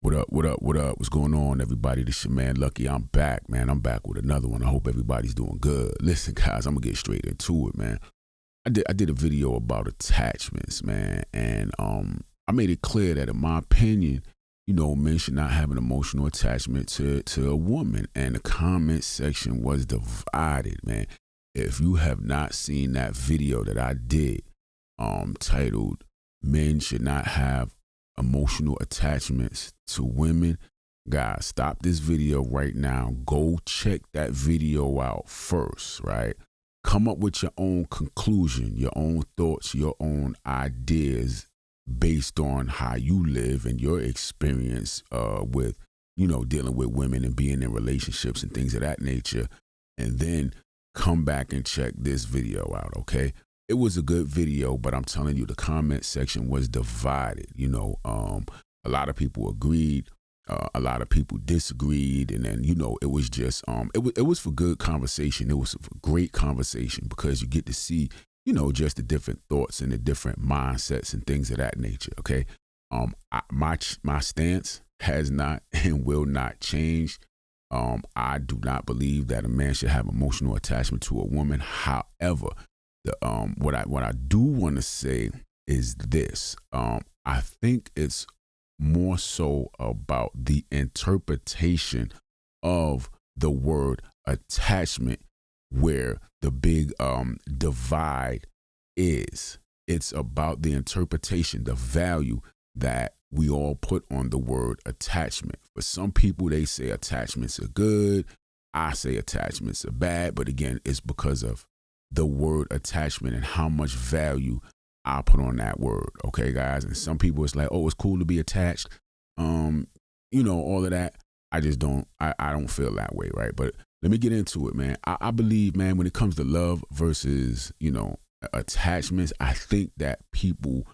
What up, what up, what up? What's going on, everybody? This your man Lucky. I'm back, man. I'm back with another one. I hope everybody's doing good. Listen, guys, I'm gonna get straight into it, man. I did a video about attachments, man, and I made it clear that in my opinion, men should not have an emotional attachment to a woman. And the comment section was divided, man. If you have not seen that video that I did, titled "Men Should Not Have Emotional Attachments to Women," guys, stop this video right now. Go check that video out first, right? Come up with your own conclusion, your own thoughts, your own ideas based on how you live and your experience with, dealing with women and being in relationships and things of that nature. And then come back and check this video out, okay? It was a good video, but I'm telling you, the comment section was divided. A lot of people agreed, a lot of people disagreed, and then it was just it was for good conversation. It was a great conversation because you get to see just the different thoughts and the different mindsets and things of that nature. Okay, my stance has not and will not change. I do not believe that a man should have emotional attachment to a woman. However, what I do want to say is this. I think it's more so about the interpretation of the word attachment, where the big divide is. It's about the interpretation, the value that we all put on the word attachment. For some people, they say attachments are good. I say attachments are bad. But again, it's because of the word attachment and how much value I put on that word. Okay, guys. And some people, it's like, oh, it's cool to be attached. All of that. I just don't, I don't feel that way, right? But let me get into it, man. I believe, man, when it comes to love versus, attachments, I think that people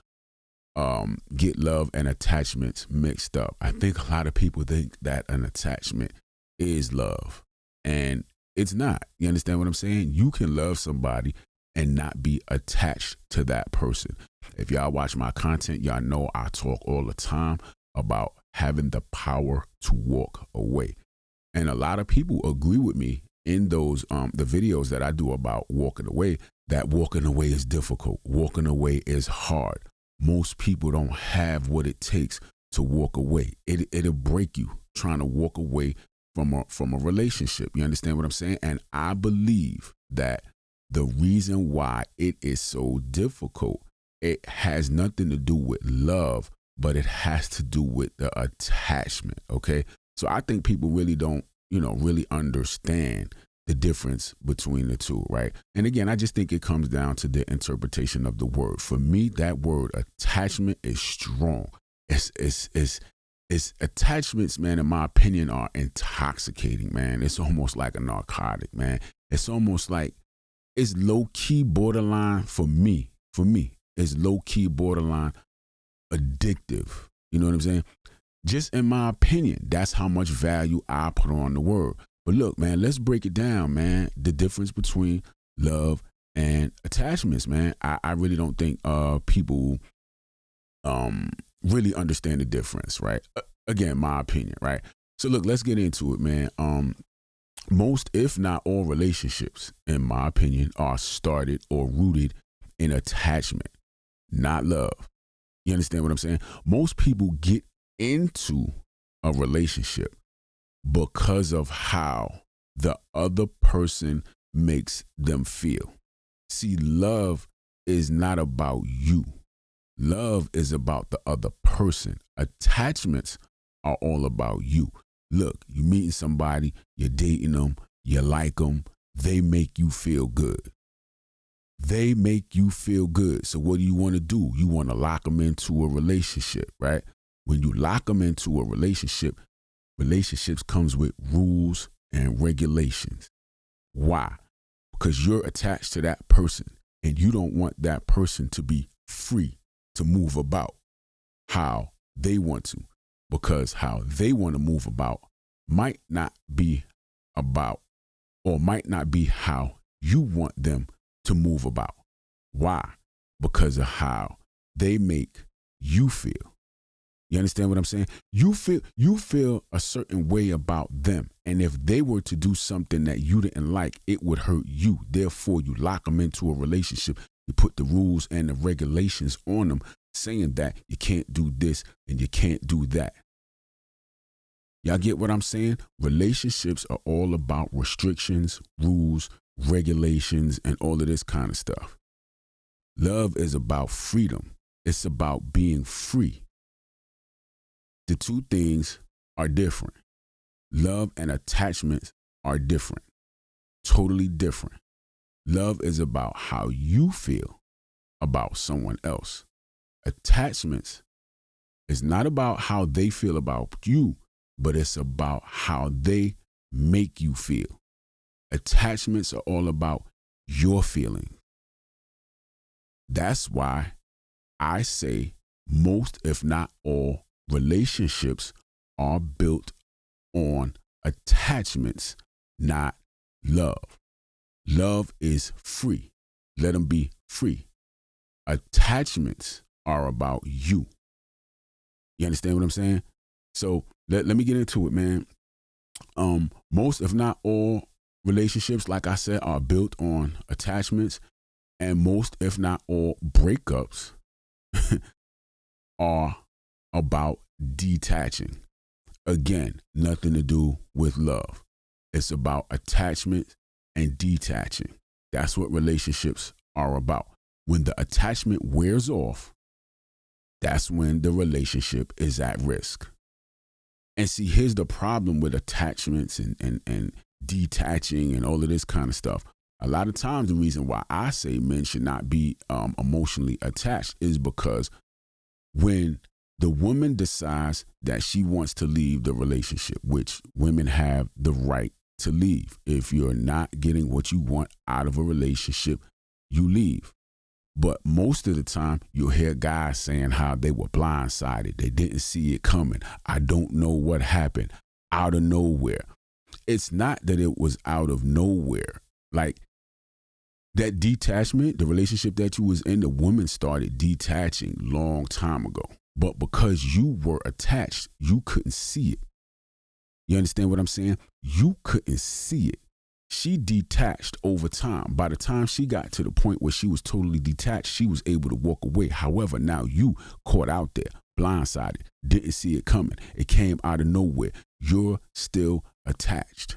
get love and attachments mixed up. I think a lot of people think that an attachment is love, and it's not. You understand what I'm saying? You can love somebody and not be attached to that person. If y'all watch my content, y'all know I talk all the time about having the power to walk away. And a lot of people agree with me in those the videos that I do about walking away, that walking away is difficult. Walking away is hard. Most people don't have what it takes to walk away. It'll break you trying to walk away from a relationship. You understand what I'm saying? And I believe that the reason why it is so difficult, it has nothing to do with love, but it has to do with the attachment. Okay. So I think people really don't, really understand the difference between the two, right? And again, I just think it comes down to the interpretation of the word. For me, that word attachment is strong. It's attachments, man, in my opinion, are intoxicating, man. It's almost like a narcotic, man. It's almost like, it's low-key borderline for me. It's low-key borderline addictive. You know what I'm saying? Just in my opinion, that's how much value I put on the word. But look, man, let's break it down, man. The difference between love and attachments, man. I really don't think people really understand the difference, right? Again, my opinion, right? So look, let's get into it, man. Most, if not all, relationships, in my opinion, are started or rooted in attachment, not love. You understand what I'm saying? Most people get into a relationship because of how the other person makes them feel. See, love is not about you. Love is about the other person. Attachments are all about you. Look, you meeting somebody, you're dating them, you like them, they make you feel good. They make you feel good. So what do you want to do? You want to lock them into a relationship, right? When you lock them into a relationship, relationships comes with rules and regulations. Why? Because you're attached to that person and you don't want that person to be free to move about how they want to, because how they want to move about might not be about, or might not be how you want them to move about. Why? Because of how they make you feel. You understand what I'm saying? You feel a certain way about them. And if they were to do something that you didn't like, it would hurt you. Therefore, you lock them into a relationship. You put the rules and the regulations on them, saying that you can't do this and you can't do that. Y'all get what I'm saying? Relationships are all about restrictions, rules, regulations, and all of this kind of stuff. Love is about freedom. It's about being free. The two things are different. Love and attachments are different, totally different. Love is about how you feel about someone else. Attachments is not about how they feel about you, but it's about how they make you feel. Attachments are all about your feelings. That's why I say most, if not all, relationships are built on attachments, not love. Love is free. Let them be free. Attachments are about you. You understand what I'm saying? So let me get into it, man. Most, if not all, relationships, like I said, are built on attachments, and most, if not all, breakups are about detaching. Again, nothing to do with love. It's about attachment and detaching. That's what relationships are about. When the attachment wears off, that's when the relationship is at risk. And see, here's the problem with attachments and detaching and all of this kind of stuff. A lot of times the reason why I say men should not be emotionally attached is because when the woman decides that she wants to leave the relationship, which women have the right to leave. If you're not getting what you want out of a relationship, you leave. But most of the time, you'll hear guys saying how they were blindsided. They didn't see it coming. I don't know what happened. Out of nowhere. It's not that it was out of nowhere. Like that detachment, the relationship that you was in, the woman started detaching long time ago. But because you were attached, you couldn't see it. You understand what I'm saying? You couldn't see it. She detached over time. By the time she got to the point where she was totally detached, she was able to walk away. However, now you caught out there, blindsided, didn't see it coming. It came out of nowhere. You're still attached.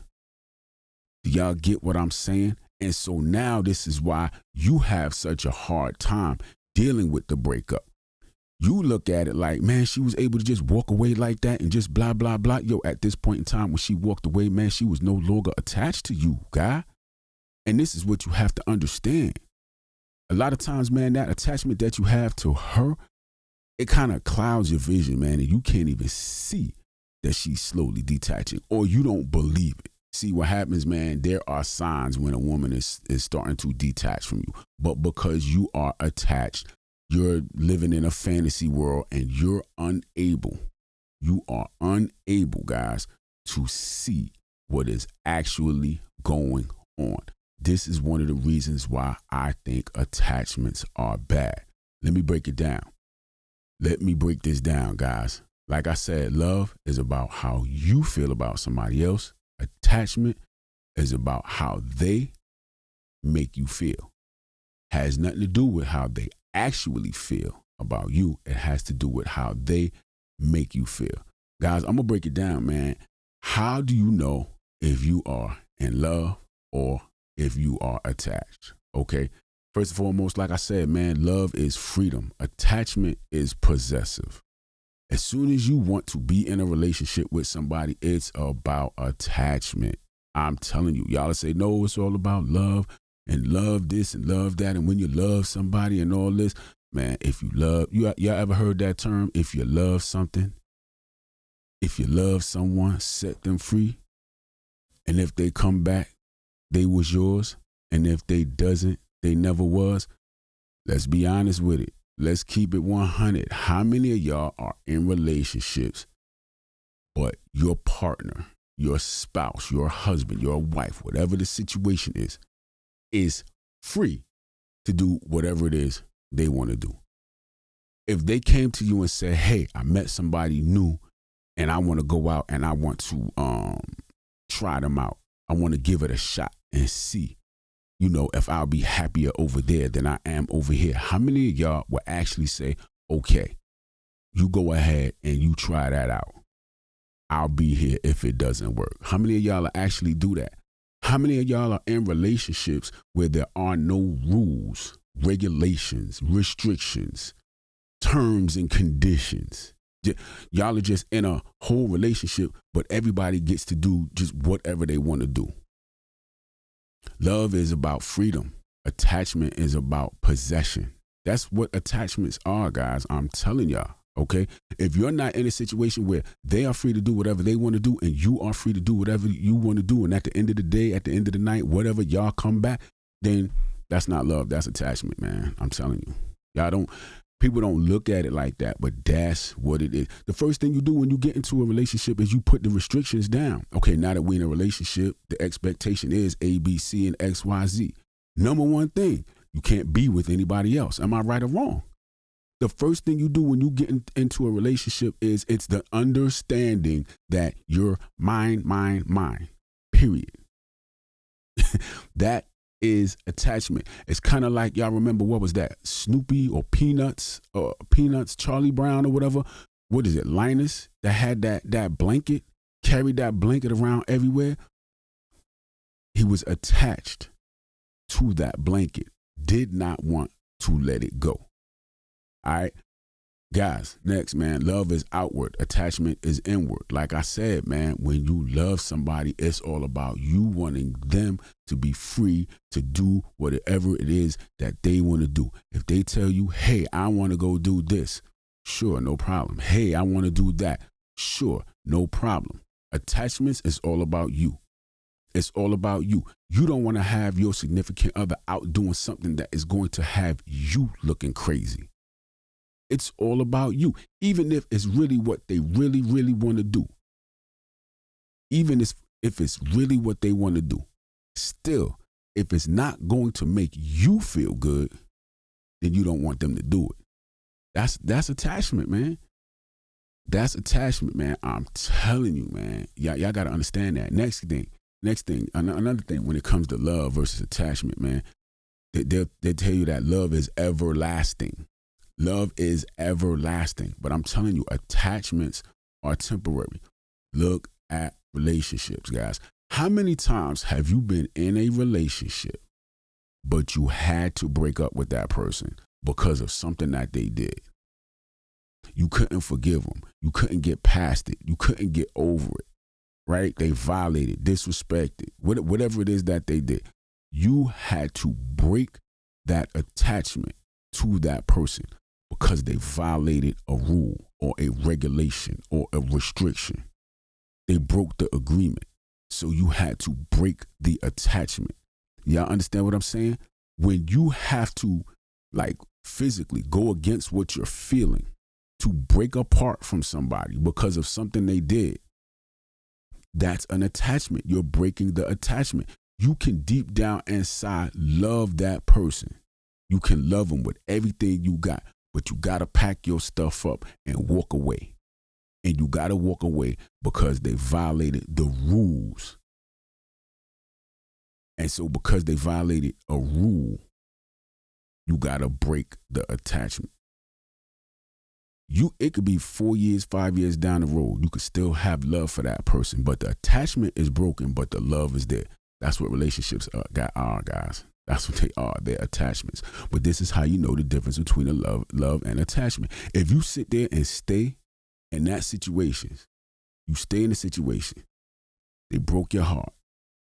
Do y'all get what I'm saying? And so now this is why you have such a hard time dealing with the breakup. You look at it like, man, she was able to just walk away like that and just blah, blah, blah. Yo, at this point in time when she walked away, man, she was no longer attached to you, guy. And this is what you have to understand. A lot of times, man, that attachment that you have to her, it kind of clouds your vision, man, and you can't even see that she's slowly detaching, or you don't believe it. See what happens, man, there are signs when a woman is starting to detach from you. But because you are attached, you're living in a fantasy world and you are unable, guys, to see what is actually going on. This is one of the reasons why I think attachments are bad. Let me break it down. Let me break this down, guys. Like I said, love is about how you feel about somebody else. Attachment is about how they make you feel. Has nothing to do with how they actually feel about you. It has to do with how they make you feel. Guys, I'm going to break it down, man. How do you know if you are in love or if you are attached? Okay. First and foremost, like I said, man, love is freedom. Attachment is possessive. As soon as you want to be in a relationship with somebody, it's about attachment. I'm telling you, y'all say, no, it's all about love and love this and love that. And when you love somebody and all this, man, if you love, y'all ever heard that term? If you love something, if you love someone, set them free. And if they come back, they was yours. And if they doesn't, they never was. Let's be honest with it. Let's keep it 100. How many of y'all are in relationships, but your partner, your spouse, your husband, your wife, whatever the situation is free to do whatever it is they want to do? If they came to you and said, hey, I met somebody new and I want to go out and I want to try them out. I want to give it a shot and see, if I'll be happier over there than I am over here. How many of y'all will actually say, okay, you go ahead and you try that out. I'll be here if it doesn't work. How many of y'all will actually do that? How many of y'all are in relationships where there are no rules, regulations, restrictions, terms and conditions? Y'all are just in a whole relationship, but everybody gets to do just whatever they want to do. Love is about freedom. Attachment is about possession. That's what attachments are, guys. I'm telling y'all, okay? If you're not in a situation where they are free to do whatever they want to do and you are free to do whatever you want to do, and at the end of the day, at the end of the night, whatever y'all come back, then that's not love. That's attachment, man. I'm telling you. People don't look at it like that, but that's what it is. The first thing you do when you get into a relationship is you put the restrictions down. Okay, now that we're in a relationship, the expectation is A, B, C, and X, Y, Z. Number one thing, you can't be with anybody else. Am I right or wrong? The first thing you do when you get into a relationship is it's the understanding that you're mine, period. That is attachment. It's kind of like, y'all remember, what was that? Snoopy or Peanuts, Charlie Brown or whatever. What is it? Linus that had that blanket, carried that blanket around everywhere. He was attached to that blanket, did not want to let it go. All right. Guys, next, man, love is outward. Attachment is inward. Like I said, man, when you love somebody, it's all about you wanting them to be free to do whatever it is that they want to do. If they tell you, hey, I want to go do this, sure, no problem. Hey, I want to do that, sure, no problem. Attachments is all about you. It's all about you. You don't want to have your significant other out doing something that is going to have you looking crazy. It's all about you, even if it's really what they really, really want to do. Even if it's really what they want to do. Still, if it's not going to make you feel good, then you don't want them to do it. That's attachment, man. That's attachment, man. I'm telling you, man. Y'all got to understand that. Next thing, another thing when it comes to love versus attachment, man, they tell you that love is everlasting. Love is everlasting, but I'm telling you, attachments are temporary. Look at relationships, guys. How many times have you been in a relationship, but you had to break up with that person because of something that they did? You couldn't forgive them. You couldn't get past it. You couldn't get over it, right? They violated, disrespected, whatever it is that they did. You had to break that attachment to that person because they violated a rule or a regulation or a restriction. They broke the agreement. So you had to break the attachment. Y'all understand what I'm saying? When you have to physically go against what you're feeling to break apart from somebody because of something they did, that's an attachment. You're breaking the attachment. You can deep down inside love that person. You can love them with everything you got. But you got to pack your stuff up and walk away. And you got to walk away because they violated the rules. And so because they violated a rule, you got to break the attachment. It could be 4 years, 5 years down the road. You could still have love for that person. But the attachment is broken, but the love is there. That's what relationships are, guys. That's what they are. They're attachments. But this is how you know the difference between a love and attachment. If you sit there and stay in that situation, you stay in the situation, they broke your heart,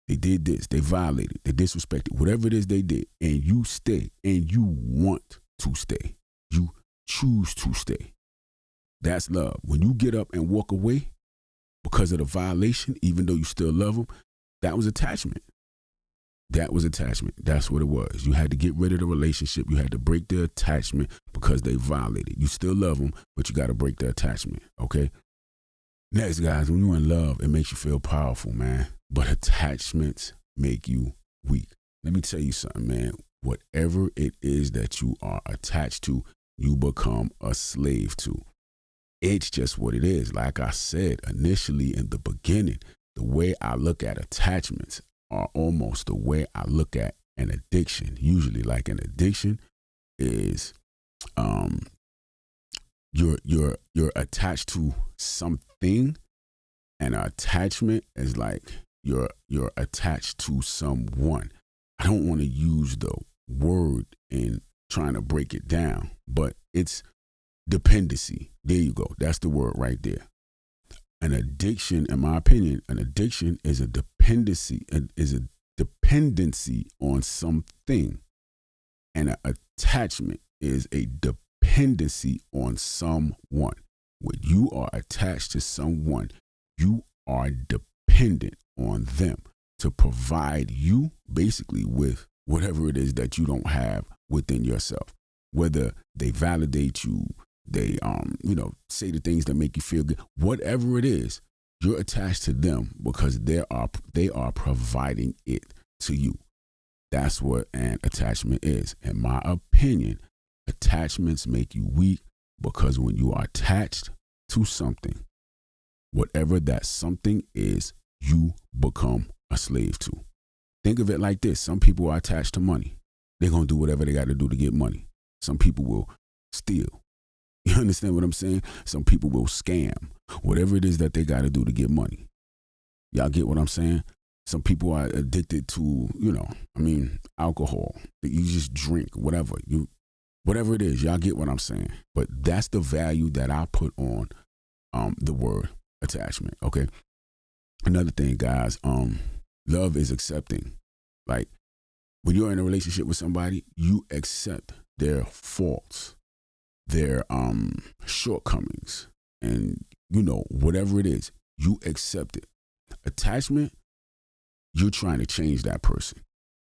they did this, they violated, they disrespected, whatever it is they did, and you stay and you want to stay, you choose to stay. That's love. When you get up and walk away because of the violation, even though you still love them, that was attachment. That was attachment. That's what it was. You had to get rid of the relationship. You had to break the attachment because they violated. You still love them, but you got to break the attachment, okay? Next, guys, when you're in love, it makes you feel powerful, man. But attachments make you weak. Let me tell you something, man. Whatever it is that you are attached to, you become a slave to. It's just what it is. Like I said initially in the beginning, the way I look at attachments are almost the way I look at an addiction. Usually, like an addiction is you're attached to something, and an attachment is like you're attached to someone. I don't want to use the word in trying to break it down, but it's dependency. There you go. That's the word right there. An addiction, in my opinion, an addiction is a dependency on something, and an attachment is a dependency on someone. When you are attached to someone, you are dependent on them to provide you basically with whatever it is that you don't have within yourself. Whether they validate you, they say the things that make you feel good, whatever it is, you're attached to them because they are providing it to you. That's what an attachment is. In my opinion, attachments make you weak because when you are attached to something, whatever that something is, you become a slave to. Think of it like this. Some people are attached to money. They're going to do whatever they got to do to get money. Some people will steal. You understand what I'm saying? Some people will scam. Whatever it is that they got to do to get money. Y'all get what I'm saying? Some people are addicted to, alcohol. You just drink, whatever it is. Y'all get what I'm saying? But that's the value that I put on the word attachment. Okay. Another thing, guys, love is accepting. Like when you're in a relationship with somebody, you accept their faults, their shortcomings, and whatever it is, you accept it. Attachment, you're trying to change that person.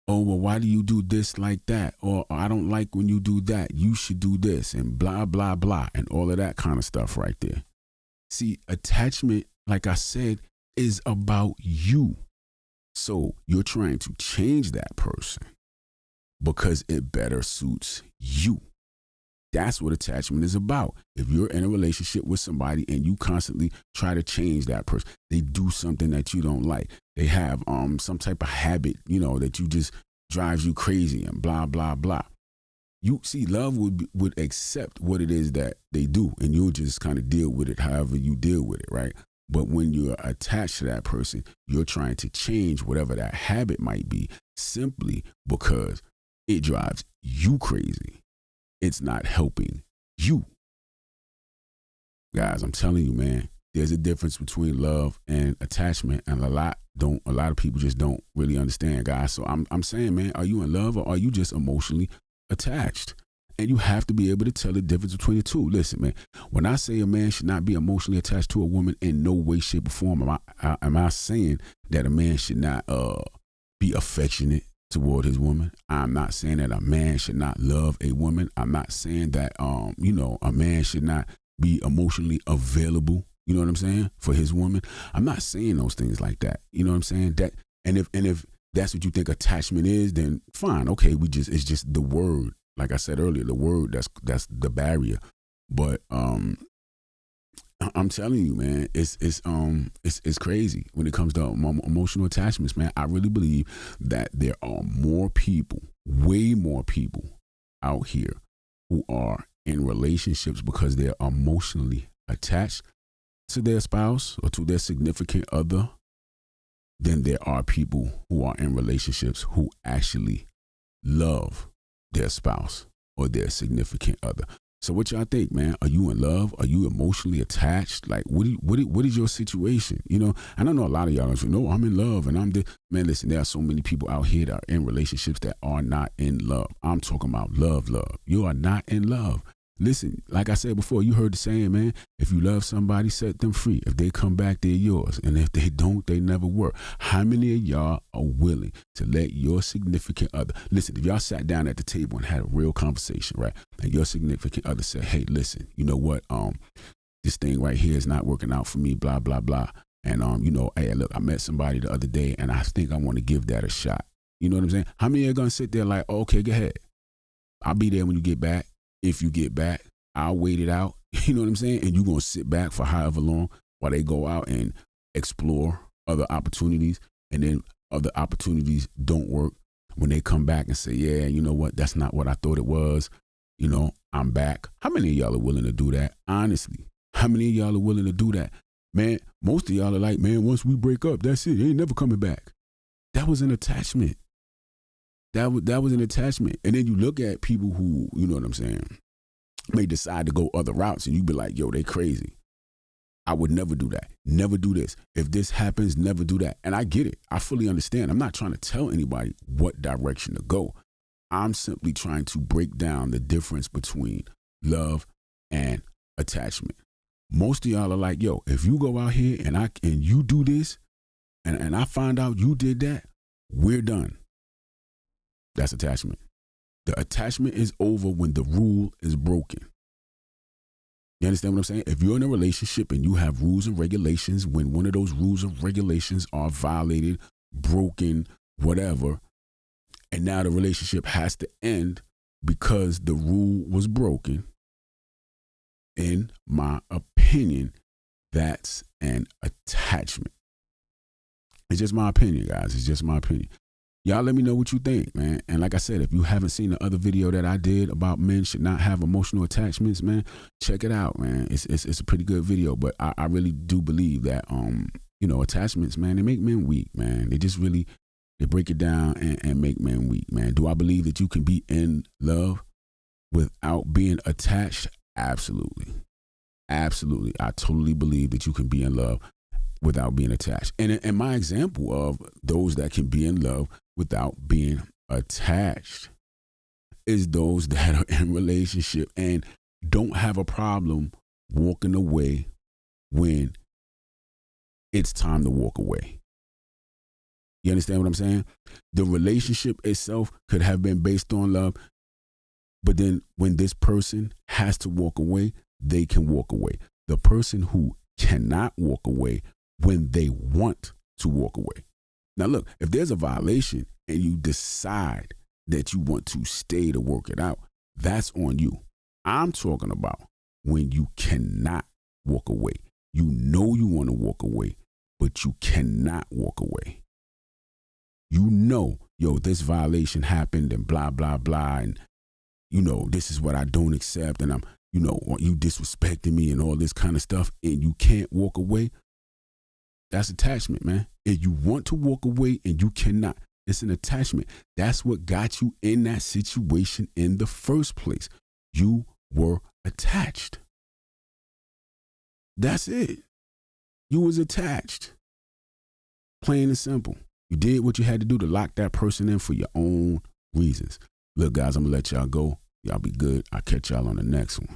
Oh, well, why do you do this like that? Or I don't like when you do that. You should do this, and blah, blah, blah, and all of that kind of stuff right there. See, attachment, like I said, is about you. So you're trying to change that person because it better suits you. That's what attachment is about. If you're in a relationship with somebody and you constantly try to change that person, they do something that you don't like. They have some type of habit, that you just drives you crazy and blah, blah, blah. You see, love would accept what it is that they do, and you'll just kind of deal with it however you deal with it, right? But when you're attached to that person, you're trying to change whatever that habit might be simply because it drives you crazy. It's not helping you. Guys, I'm telling you, man, there's a difference between love and attachment, and a lot of people just don't really understand, guys. So I'm saying, man, are you in love or are you just emotionally attached? And you have to be able to tell the difference between the two. Listen, man, when I say a man should not be emotionally attached to a woman, in no way, shape, or form am I saying that a man should not be affectionate toward his woman. I'm not saying that a man should not love a woman. I'm not saying that a man should not be emotionally available, you know what I'm saying, for his woman. I'm not saying those things like that. You know what I'm saying? That and if that's what you think attachment is, then fine. Okay, it's just the word. Like I said earlier, the word that's the barrier. But I'm telling you, man, it's crazy when it comes to emotional attachments, man. I really believe that there are more people, way more people out here who are in relationships because they're emotionally attached to their spouse or to their significant other than there are people who are in relationships who actually love their spouse or their significant other. So what y'all think, man? Are you in love? Are you emotionally attached? Like, what is your situation? And I know a lot of y'all are saying, no, I'm in love and man, listen, there are so many people out here that are in relationships that are not in love. I'm talking about love. You are not in love. Listen, like I said before, you heard the saying, man, if you love somebody, set them free. If they come back, they're yours. And if they don't, they never were. How many of y'all are willing to let your significant other, listen, if y'all sat down at the table and had a real conversation, right? And your significant other said, hey, listen, you know what? This thing right here is not working out for me, blah, blah, blah. And, hey, look, I met somebody the other day and I think I want to give that a shot. You know what I'm saying? How many are going to sit there like, oh, okay, go ahead. I'll be there when you get back. if you get back, I'll wait it out. You know what I'm saying? And you're going to sit back for however long while they go out and explore other opportunities, and then other opportunities don't work. When they come back and say, yeah, you know what, that's not what I thought it was, you know, I'm back. How many of y'all are willing to do that? Honestly, how many of y'all are willing to do that? Man, most of y'all are like, man, once we break up, that's it. They ain't never coming back. That was an attachment. That was an attachment. And then you look at people who, you know what I'm saying, may decide to go other routes, and you be like, yo, they crazy. I would never do that. Never do this. If this happens, never do that. And I get it. I fully understand. I'm not trying to tell anybody what direction to go. I'm simply trying to break down the difference between love and attachment. Most of y'all are like, yo, if you go out here and you do this, and I find out you did that, we're done. That's attachment. The attachment is over when the rule is broken. You understand what I'm saying? If you're in a relationship and you have rules and regulations, when one of those rules and regulations are violated, broken, whatever, and now the relationship has to end because the rule was broken, in my opinion, that's an attachment. It's just my opinion, guys. It's just my opinion. Y'all let me know what you think, man. And like I said, if you haven't seen the other video that I did about men should not have emotional attachments, man, check it out, man. It's a pretty good video. But I really do believe that, you know, attachments, man, they make men weak, man. They just really, they break it down and make men weak, man. Do I believe that you can be in love without being attached? Absolutely. Absolutely. I totally believe that you can be in love without being attached. And my example of those that can be in love without being attached is those that are in relationship and don't have a problem walking away when it's time to walk away. You understand what I'm saying? The relationship itself could have been based on love, but then when this person has to walk away, they can walk away. The person who cannot walk away when they want to walk away. Now look, if there's a violation and you decide that you want to stay to work it out, that's on you. I'm talking about when you cannot walk away. You know you want to walk away, but you cannot walk away. You know, yo, this violation happened and blah, blah, blah. And, you know, this is what I don't accept. And I'm, you know, you disrespecting me and all this kind of stuff. And you can't walk away. That's attachment, man. If you want to walk away and you cannot, it's an attachment. That's what got you in that situation in the first place. You were attached. That's it. You was attached. Plain and simple. You did what you had to do to lock that person in for your own reasons. Look, guys, I'm going to let y'all go. Y'all be good. I'll catch y'all on the next one.